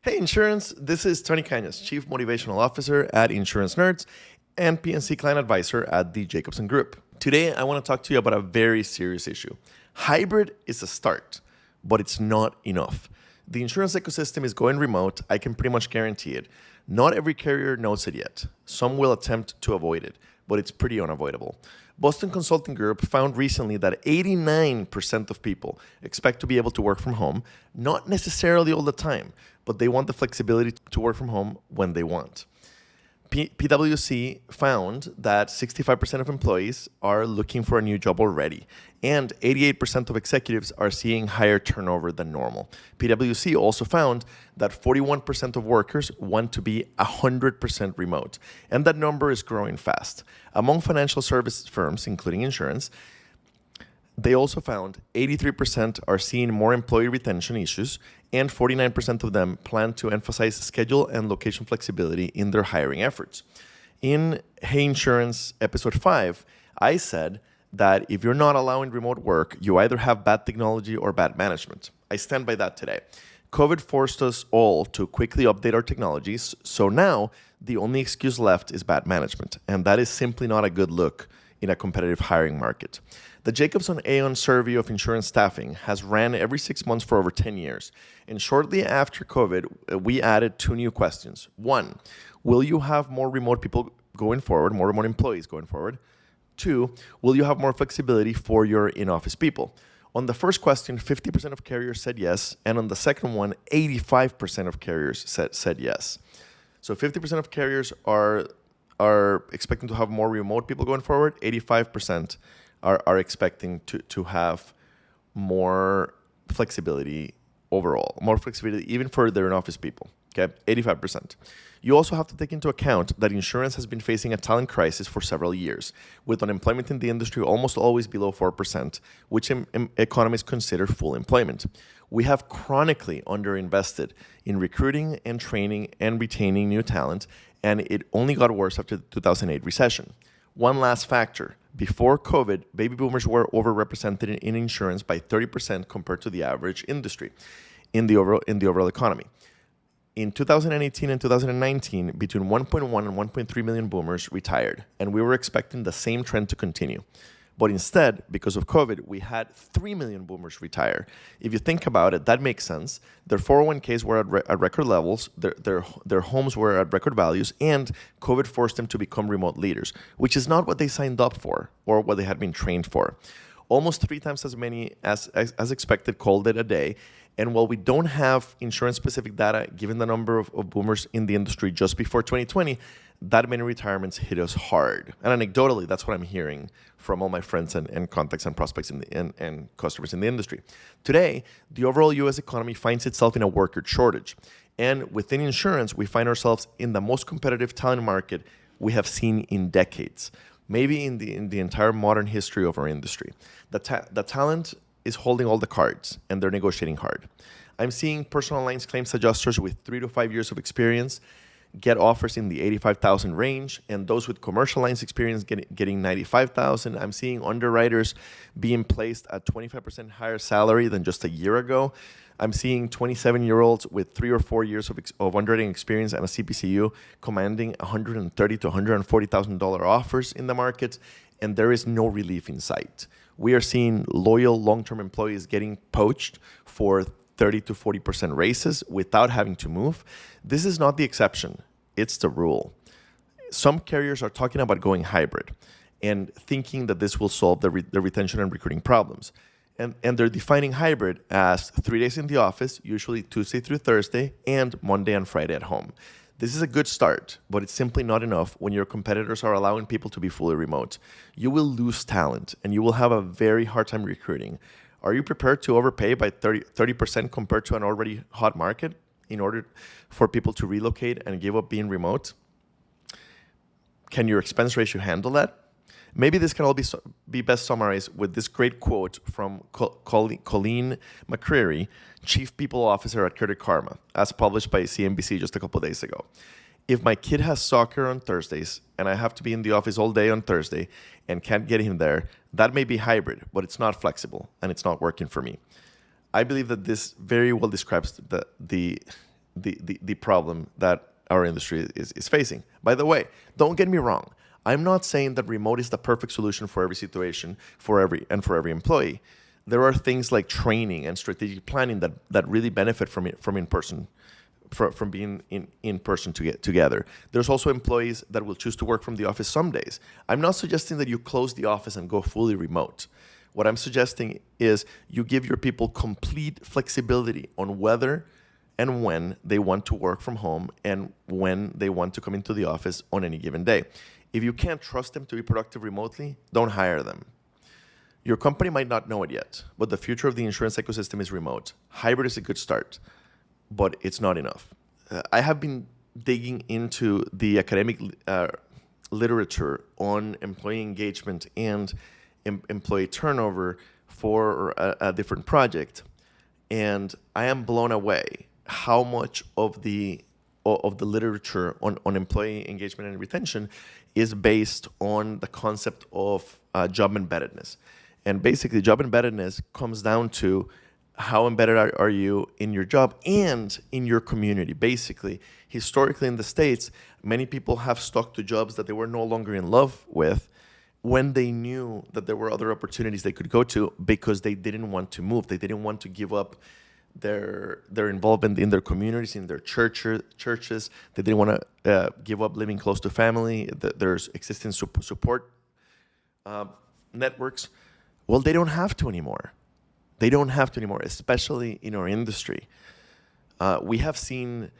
Hey, insurance. This is Tony Cañas, Chief Motivational Officer at Insurance Nerds and PNC Client Advisor at the Jacobson Group. Today, I want to talk to you about a very serious issue. Hybrid is a start, but it's not enough. The insurance ecosystem is going remote. I can pretty much guarantee it. Not every carrier knows it yet. Some will attempt to avoid it, but it's pretty unavoidable. Boston Consulting Group found recently that 89% of people expect to be able to work from home, not necessarily all the time, but they want the flexibility to work from home when they want. PwC found that 65% of employees are looking for a new job already, and 88% of executives are seeing higher turnover than normal. PwC also found that 41% of workers want to be 100% remote, and that number is growing fast. Among financial services firms, including insurance, they also found 83% are seeing more employee retention issues, and 49% of them plan to emphasize schedule and location flexibility in their hiring efforts. In Hey Insurance episode 5, I said that if you're not allowing remote work, you either have bad technology or bad management. I stand by that today. COVID forced us all to quickly update our technologies, so now the only excuse left is bad management, and that is simply not a good look in a competitive hiring market. The Jacobson Aon survey of insurance staffing has ran every 6 months for over 10 years. And shortly after COVID, we added 2 new questions. 1, will you have more remote people going forward, more remote employees going forward? 2, will you have more flexibility for your in-office people? On the first question, 50% of carriers said yes. And on the second one, 85% of carriers said yes. So 50% of carriers are expecting to have more remote people going forward. 85% are expecting to have more flexibility overall, more flexibility even for their in-office people, okay? 85%. You also have to take into account that insurance has been facing a talent crisis for several years, with unemployment in the industry almost always below 4%, which economists consider full employment. We have chronically underinvested in recruiting and training and retaining new talent, and it only got worse after the 2008 recession. One last factor. Before COVID, baby boomers were overrepresented in insurance by 30% compared to the average industry in the overall economy. In 2018 and 2019, between 1.1 and 1.3 million boomers retired, and we were expecting the same trend to continue. But instead, because of COVID, we had 3 million boomers retire. If you think about it, that makes sense. Their 401ks were at record levels, their homes were at record values, and COVID forced them to become remote leaders, which is not what they signed up for or what they had been trained for. Almost 3 times as many as expected called it a day. And while we don't have insurance-specific data, given the number of boomers in the industry just before 2020, that many retirements hit us hard. And anecdotally, that's what I'm hearing from all my friends and contacts and prospects and customers in the industry. Today, the overall U.S. economy finds itself in a worker shortage. And within insurance, we find ourselves in the most competitive talent market we have seen in decades, maybe in the entire modern history of our industry. The talent is holding all the cards, and they're negotiating hard. I'm seeing personal lines claims adjusters with 3 to 5 years of experience get offers in the $85,000 range, and those with commercial lines experience getting $95,000. I'm seeing underwriters being placed at 25% higher salary than just a year ago. I'm seeing 27-year-olds with 3 or 4 years of underwriting experience and a CPCU commanding $130,000 to $140,000 offers in the market, and there is no relief in sight. We are seeing loyal long-term employees getting poached for 30 to 40% raises without having to move. This is not the exception, it's the rule. Some carriers are talking about going hybrid and thinking that this will solve the retention and recruiting problems. And they're defining hybrid as 3 days in the office, usually Tuesday through Thursday, and Monday and Friday at home. This is a good start, but it's simply not enough when your competitors are allowing people to be fully remote. You will lose talent, and you will have a very hard time recruiting. Are you prepared to overpay by 30% compared to an already hot market in order for people to relocate and give up being remote? Can your expense ratio handle that? Maybe this can all be best summarized with this great quote from Colleen McCreary, Chief People Officer at Credit Karma, as published by CNBC just a couple of days ago. If my kid has soccer on Thursdays and I have to be in the office all day on Thursday and can't get him there, that may be hybrid, but it's not flexible and it's not working for me. I believe that this very well describes the the problem that our industry is facing. By the way, don't get me wrong. I'm not saying that remote is the perfect solution for every situation, for every employee. There are things like training and strategic planning that really benefit from in person, from being in person together. There's also employees that will choose to work from the office some days. I'm not suggesting that you close the office and go fully remote. What I'm suggesting is you give your people complete flexibility on whether and when they want to work from home and when they want to come into the office on any given day. If you can't trust them to be productive remotely, don't hire them. Your company might not know it yet, but the future of the insurance ecosystem is remote. Hybrid is a good start, but it's not enough. I have been digging into the academic literature on employee engagement and employee turnover for a different project, and I am blown away how much of the literature on employee engagement and retention is based on the concept of job embeddedness. And basically, job embeddedness comes down to how embedded are you in your job and in your community. Basically, historically in the States, many people have stuck to jobs that they were no longer in love with when they knew that there were other opportunities they could go to because they didn't want to move. They didn't want to give up their involvement in their communities, in their churches. They didn't want to give up living close to family. There's existing support networks. Well, they don't have to anymore. They don't have to anymore, especially in our industry. We have seen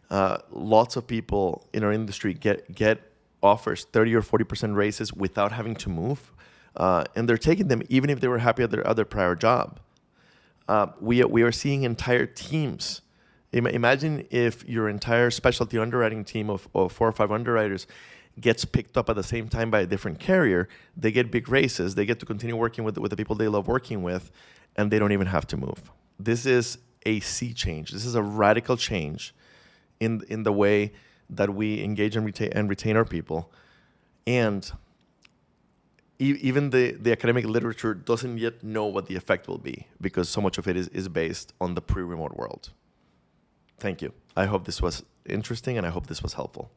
lots of people in our industry get offers 30 or 40% raises without having to move, and they're taking them even if they were happy at their other prior job. We are seeing entire teams. Imagine if your entire specialty underwriting team of 4 or 5 underwriters gets picked up at the same time by a different carrier. They get big raises. They get to continue working with the people they love working with, and they don't even have to move. This is a sea change. This is a radical change in the way that we engage and retain our people. And even the academic literature doesn't yet know what the effect will be because so much of it is based on the pre-remote world. Thank you. I hope this was interesting and I hope this was helpful.